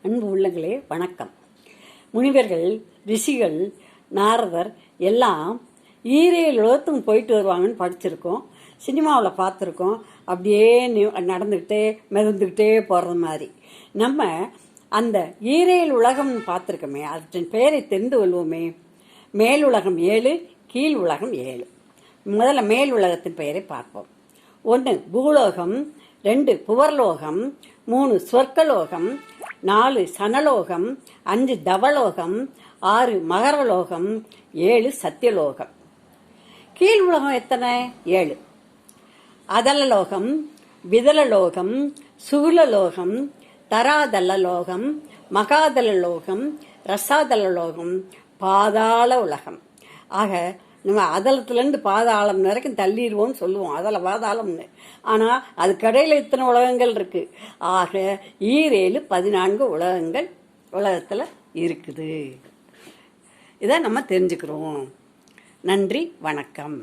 அன்பு உள்ளங்களே வணக்கம். முனிவர்கள், ரிஷிகள், நாரதர் எல்லாம் ஈரேழு உலகத்துக்கும் போயிட்டு வருவாங்கன்னு படிச்சிருக்கோம், சினிமாவில் பார்த்துருக்கோம். அப்படியே நடந்துக்கிட்டே மிதந்துக்கிட்டே போகிறது மாதிரி நம்ம அந்த ஈரேழு உலகம்னு பார்த்துருக்கோமே, அதன் பெயரை தெரிந்து கொள்வோமே. மேல் உலகம் 7, கீழ் உலகம் 7. முதல்ல மேல் உலகத்தின் பெயரை பார்ப்போம். 1 பூலோகம், 2 புவர்லோகம், 3 சொர்க்கலோகம், 4 சனலோகம், 5 தவலோகம், 6 மகரலோகம், 7 சத்தியலோகம். கீழ் உலகம் எத்தனை? 7. அதலலோகம், விதலலோகம், சுகுலலோகம், தராதலலோகம், மகாதலலோகம், ரசாதலலோகம், பாதாள உலகம். ஆக நம்ம அதலத்துலேருந்து பாதாளம் வரைக்கும் தள்ளிடுவோம்னு சொல்லுவோம், அதல பாதாளம்னு. ஆனால் அது கடையில் இத்தனை உலகங்கள் இருக்கு. ஆக 14 உலகங்கள் உலகத்தில் இருக்குது. இதை நம்ம தெரிஞ்சுக்கிறோம். நன்றி, வணக்கம்.